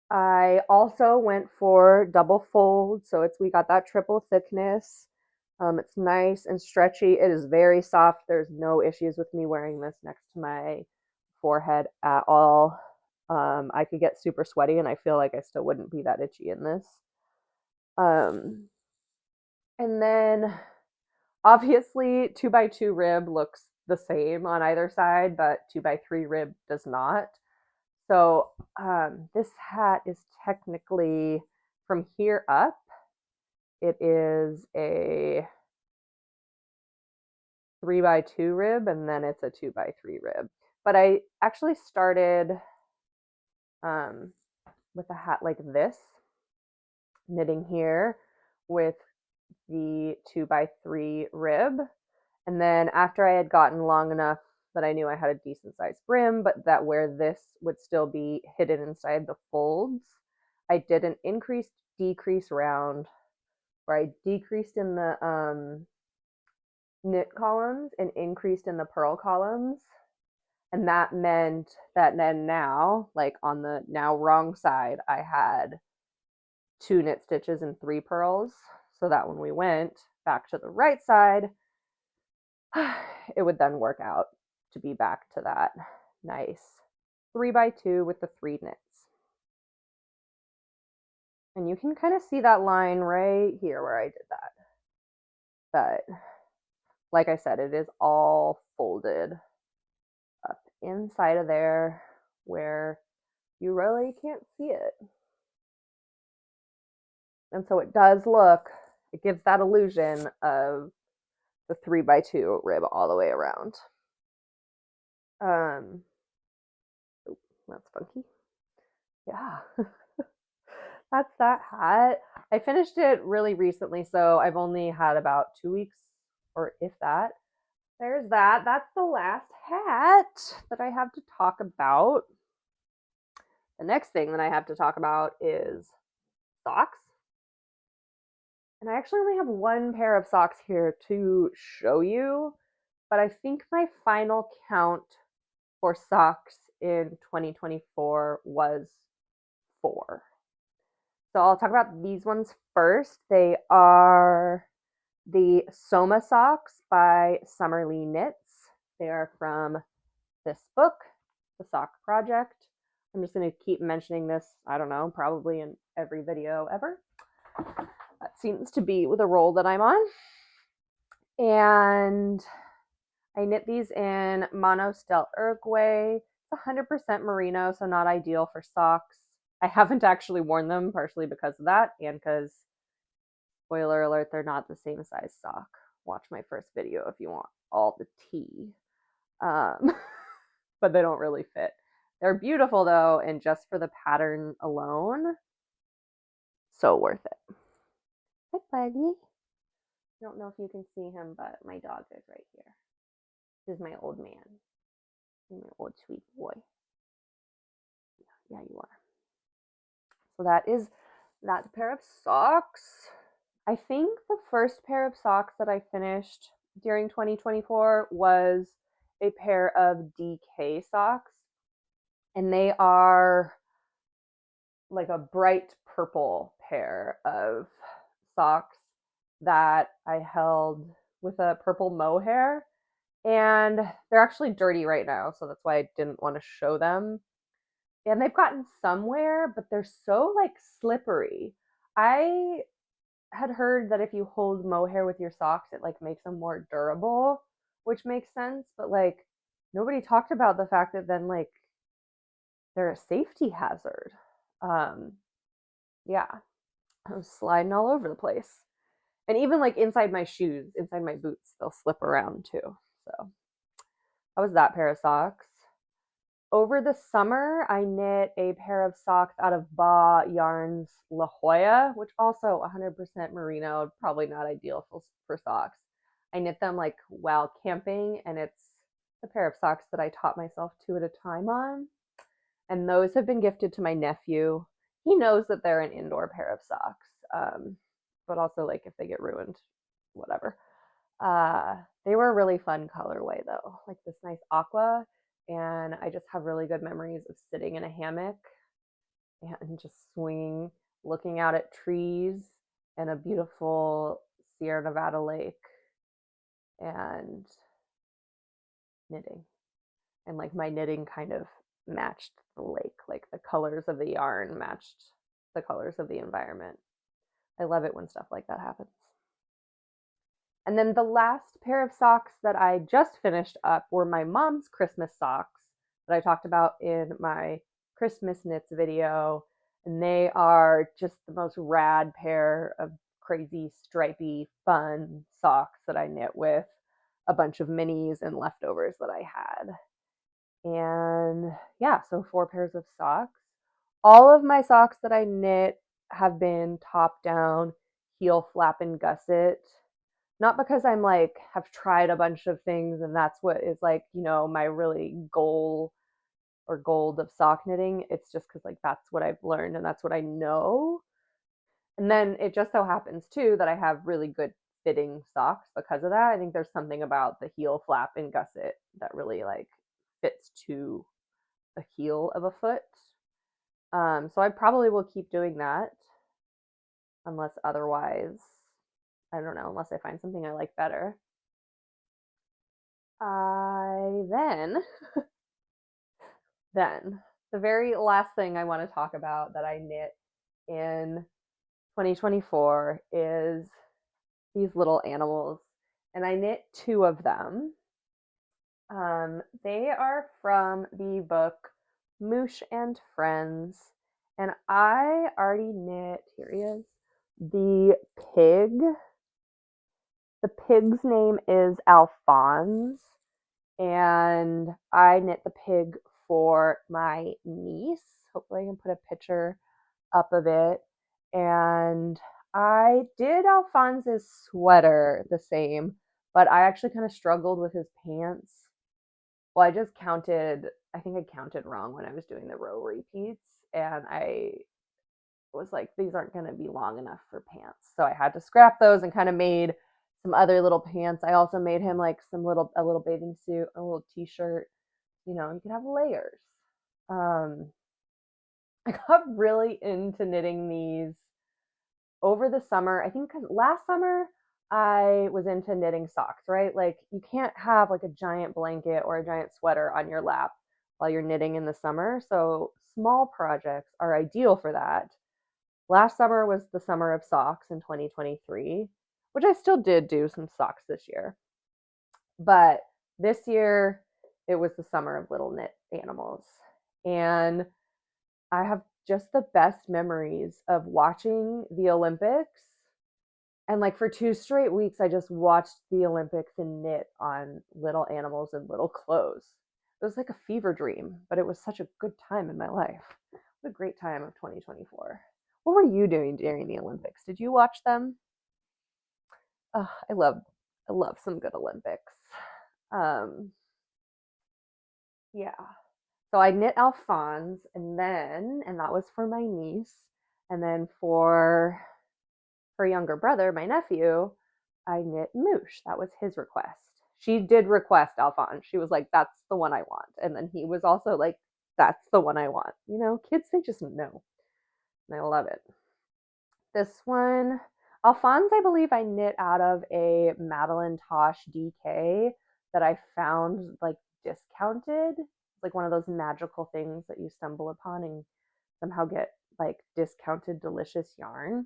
I also went for double fold, so we got that triple thickness. It's nice and stretchy. It is very soft. There's no issues with me wearing this next to my forehead at all. I could get super sweaty, and I feel like I still wouldn't be that itchy in this. And then obviously 2x2 rib looks the same on either side, but 2x3 rib does not. So this hat is technically from here up, it is a 3x2 rib, and then it's a 2x3 rib. But I actually started with a hat like this, knitting here with the 2x3 rib. And then after I had gotten long enough that I knew I had a decent sized brim, but that where this would still be hidden inside the folds, I did an increased decrease round where I decreased in the knit columns and increased in the purl columns. And that meant that then now, like on the now wrong side, I had 2 knit stitches and 3 purls, so that when we went back to the right side, it would then work out to be back to that nice 3x2 with the 3 knits. And you can kind of see that line right here where I did that. But like I said, it is all folded up inside of there where you really can't see it. And so it does look, it gives that illusion of the 3x2 rib all the way around. Oh, that's funky. Yeah. That's that hat. I finished it really recently, so I've only had about 2 weeks, or if that. There's that. That's the last hat that I have to talk about. The next thing that I have to talk about is socks. And I actually only have 1 pair of socks here to show you, but I think my final count for socks in 2024 was 4. So I'll talk about these ones first. They are the Soma socks by Summerlite Knits. They are from this book, The Sock Project. I'm just going to keep mentioning this, I don't know, probably in every video ever. That seems to be the role that I'm on. And I knit these in Mono Stel Uruguay. It's 100% merino, so not ideal for socks. I haven't actually worn them, partially because of that, and because, spoiler alert, they're not the same size sock. Watch my first video if you want all the tea. But they don't really fit. They're beautiful though, and just for the pattern alone, so worth it. Hi, buddy. I don't know if you can see him, but my dog is right here. This is my old man. My old sweet boy. Yeah, you are. So that's a pair of socks. I think the first pair of socks that I finished during 2024 was a pair of DK socks. And they are like a bright purple pair of socks that I held with a purple mohair. And they're actually dirty right now, so that's why I didn't want to show them. And they've gotten somewhere, but they're so like slippery. I had heard that if you hold mohair with your socks, it like makes them more durable, which makes sense. But like nobody talked about the fact that then like they're a safety hazard. Yeah, I was sliding all over the place. And even like inside my shoes, inside my boots, they'll slip around too. So that was that pair of socks. Over the summer, I knit a pair of socks out of Ba Yarns La Jolla, which also 100% merino, probably not ideal for socks. I knit them like while camping, and it's a pair of socks that I taught myself two at a time on. And those have been gifted to my nephew. He knows that they're an indoor pair of socks, but also like if they get ruined, whatever. They were a really fun colorway though, like this nice aqua, and I just have really good memories of sitting in a hammock and just swinging, looking out at trees and a beautiful Sierra Nevada lake and knitting. And like my knitting kind of matched the lake, like the colors of the yarn matched the colors of the environment. I love it when stuff like that happens. And then the last pair of socks that I just finished up were my mom's Christmas socks that I talked about in my Christmas knits video. And they are just the most rad pair of crazy, stripy, fun socks that I knit with a bunch of minis and leftovers that I had. And yeah, so 4 pairs of socks. All of my socks that I knit have been top down, heel flap and gusset. Not because I'm like, have tried a bunch of things and that's what is like, my really goal or gold of sock knitting. It's just because like that's what I've learned and that's what I know. And then it just so happens too that I have really good fitting socks because of that. I think there's something about the heel flap and gusset that really like fits to the heel of a foot. So I probably will keep doing that unless otherwise, I don't know, unless I find something I like better. Then the very last thing I want to talk about that I knit in 2024 is these little animals, and I knit 2 of them. They are from the book Moosh and Friends, and I already knit, here he is, the pig. The pig's name is Alphonse, and I knit the pig for my niece. Hopefully I can put a picture up of it. And I did Alphonse's sweater the same, but I actually kind of struggled with his pants. Well, I think I counted wrong when I was doing the row repeats, and I was like, these aren't going to be long enough for pants. So I had to scrap those and kind of made some other little pants. I also made him like a little bathing suit, a little t-shirt. You could have layers. I got really into knitting these over the summer. I think because last summer I was into knitting socks, right? Like you can't have like a giant blanket or a giant sweater on your lap while you're knitting in the summer. So small projects are ideal for that. Last summer was the summer of socks in 2023, which I still did do some socks this year. But this year, it was the summer of little knit animals. And I have just the best memories of watching the Olympics. And like for 2 straight weeks, I just watched the Olympics and knit on little animals and little clothes. It was like a fever dream, but it was such a good time in my life. What a great time of 2024. What were you doing during the Olympics? Did you watch them? Oh, I love some good Olympics. Yeah. So I knit Alphonse, and that was for my niece, and then for her younger brother, my nephew, I knit Moosh. That was his request. She did request Alphonse. She was like, "That's the one I want," and then he was also like, "That's the one I want." Kids, they just know, and I love it. This one, Alphonse, I believe I knit out of a Madeline Tosh DK that I found like discounted. It's like one of those magical things that you stumble upon and somehow get like discounted delicious yarn.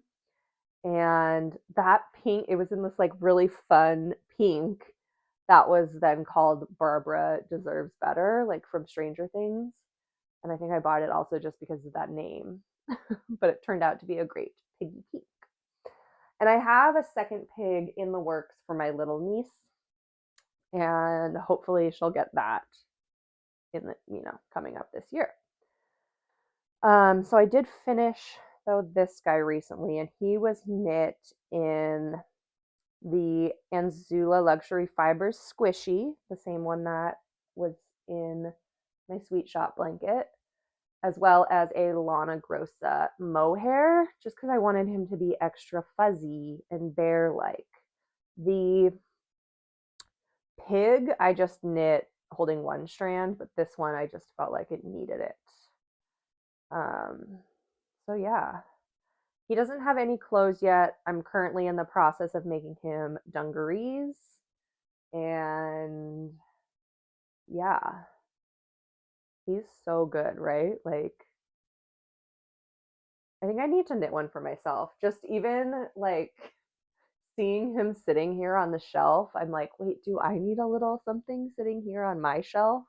And that pink, it was in this like really fun pink that was then called Barbara Deserves Better, like from Stranger Things. And I think I bought it also just because of that name. But it turned out to be a great piggy pink. And I have a second pig in the works for my little niece, and hopefully she'll get that in the, coming up this year. So I did finish though this guy recently, and he was knit in the Anzula Luxury Fibers Squishy, the same one that was in my Sweet Shop blanket, as well as a Lana Grossa mohair, just because I wanted him to be extra fuzzy and bear-like. The pig, I just knit holding one strand, but this one I just felt like it needed it. So yeah, he doesn't have any clothes yet. I'm currently in the process of making him dungarees, and yeah, he's so good, right? Like, I think I need to knit one for myself. Just even like seeing him sitting here on the shelf, I'm like, wait, do I need a little something sitting here on my shelf?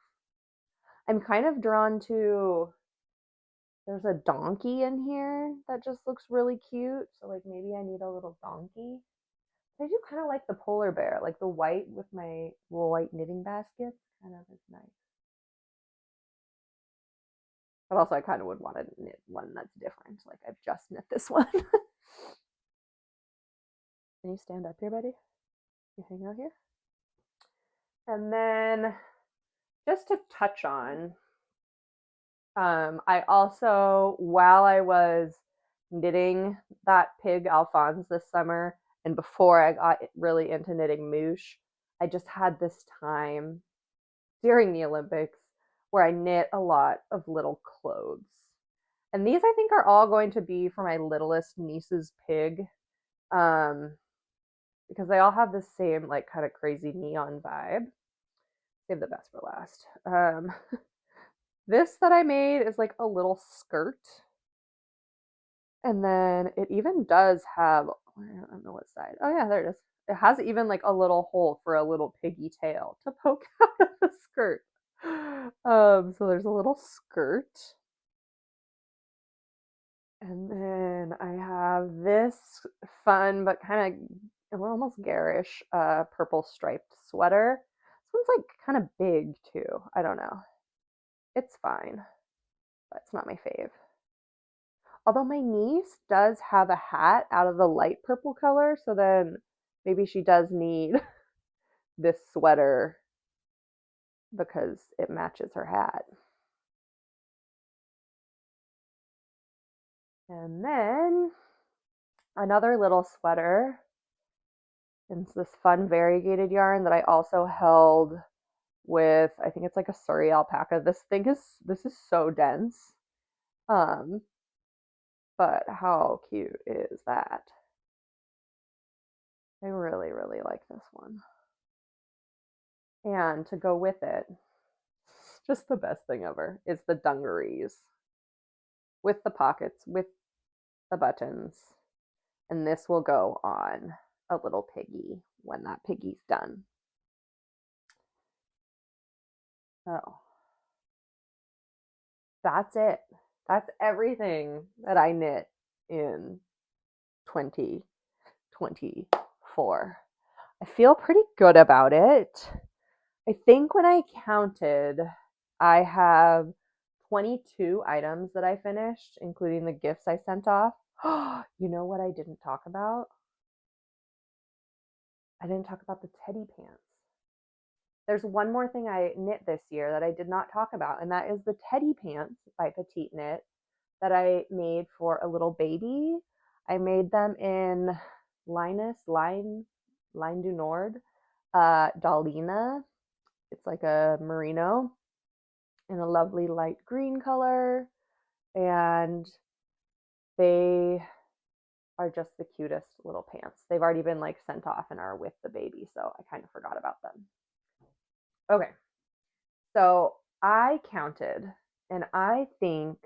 I'm kind of drawn to, there's a donkey in here that just looks really cute. So like maybe I need a little donkey. I do kind of like the polar bear, like the white with my little white knitting baskets. Kind of is nice. But also I kind of would want to knit one that's different. Like I've just knit this one. Can you stand up here, buddy? You hang out here? And then just to touch on, I also, while I was knitting that pig Alphonse this summer, and before I got really into knitting Moosh, I just had this time during the Olympics where I knit a lot of little clothes. And these I think are all going to be for my littlest niece's pig, because they all have the same like kind of crazy neon vibe. Save the best for last. This that I made is like a little skirt. And then it even does have, I don't know what side. Oh yeah, there it is. It has even like a little hole for a little piggy tail to poke out of the skirt. So there's a little skirt. And then I have this fun but kind of almost garish purple striped sweater. This one's like kind of big too. I don't know. It's fine, but it's not my fave. Although my niece does have a hat out of the light purple color, so then maybe she does need this sweater because it matches her hat. And then another little sweater. It's this fun variegated yarn that I also held with, I think it's like a Surrey alpaca. This is so dense. But how cute is that? I really, really like this one. And to go with it, just the best thing ever, is the dungarees with the pockets, with the buttons. And this will go on a little piggy when that piggy's done. So that's it. That's everything that I knit in 2024. I feel pretty good about it. I think when I counted, I have 22 items that I finished, including the gifts I sent off. You know what I didn't talk about? I didn't talk about the teddy pants. There's one more thing I knit this year that I did not talk about, and that is the teddy pants by Petite Knit that I made for a little baby. I made them in Line du Nord, Dalina. It's like a merino in a lovely light green color, and they are just the cutest little pants. They've already been like sent off and are with the baby, so I kind of forgot about them. Okay, so I counted, and I think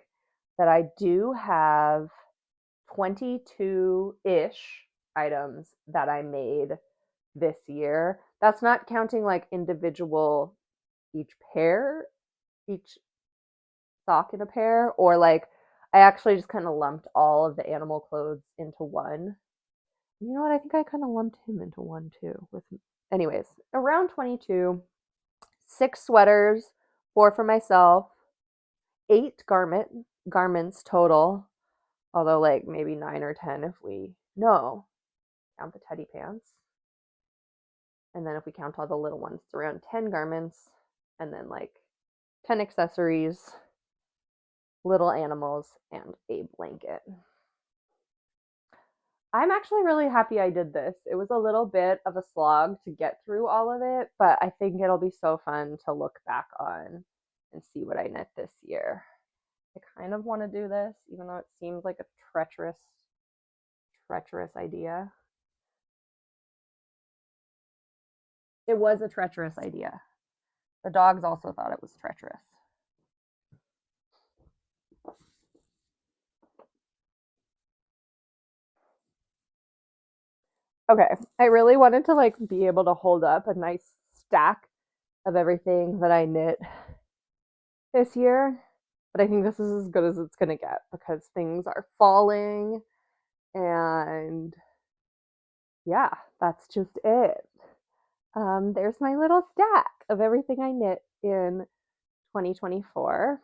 that I do have 22-ish items that I made this year. That's not counting like individual each sock in a pair, or like I actually just kind of lumped all of the animal clothes into one. You know what? I think I kind of lumped him into one too. With, anyways, around 22, 6 sweaters, 4 for myself, 8 garments total. Although like maybe 9 or 10 if we no count the teddy pants, and then if we count all the little ones, it's around 10 garments, and then like 10 accessories, little animals, and a blanket. I'm actually really happy I did this. It was a little bit of a slog to get through all of it, but I think it'll be so fun to look back on and see what I knit this year. I kind of want to do this, even though it seems like a treacherous idea. It was a treacherous idea. The dogs also thought it was treacherous. Okay, I really wanted to like be able to hold up a nice stack of everything that I knit this year, but I think this is as good as it's going to get because things are falling, and yeah, that's just it. There's my little stack of everything I knit in 2024.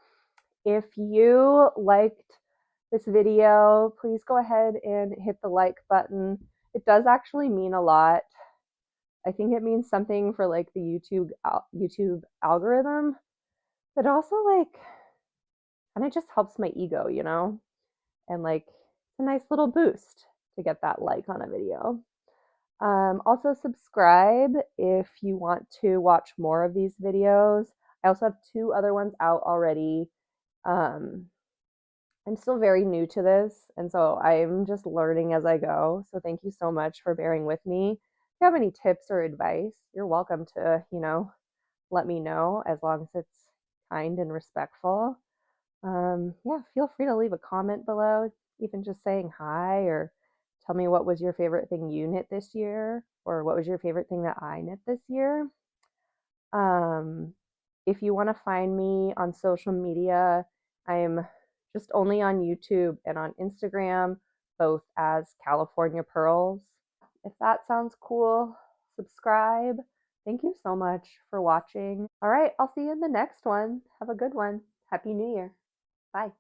If you liked this video, please go ahead and hit the like button. It does actually mean a lot. I think it means something for like the YouTube algorithm, but also like kind of just helps my ego, you know? And like it's a nice little boost to get that like on a video. Also subscribe if you want to watch more of these videos. I also have 2 other ones out already. Um, I'm still very new to this, and so I'm just learning as I go. So thank you so much for bearing with me. If you have any tips or advice, you're welcome to, let me know as long as it's kind and respectful. Yeah, feel free to leave a comment below, even just saying hi or tell me what was your favorite thing you knit this year or what was your favorite thing that I knit this year. Um, if you want to find me on social media, I'm just only on YouTube and on Instagram, both as California Pearls. If that sounds cool, subscribe. Thank you so much for watching. All right, I'll see you in the next one. Have a good one. Happy New Year. Bye.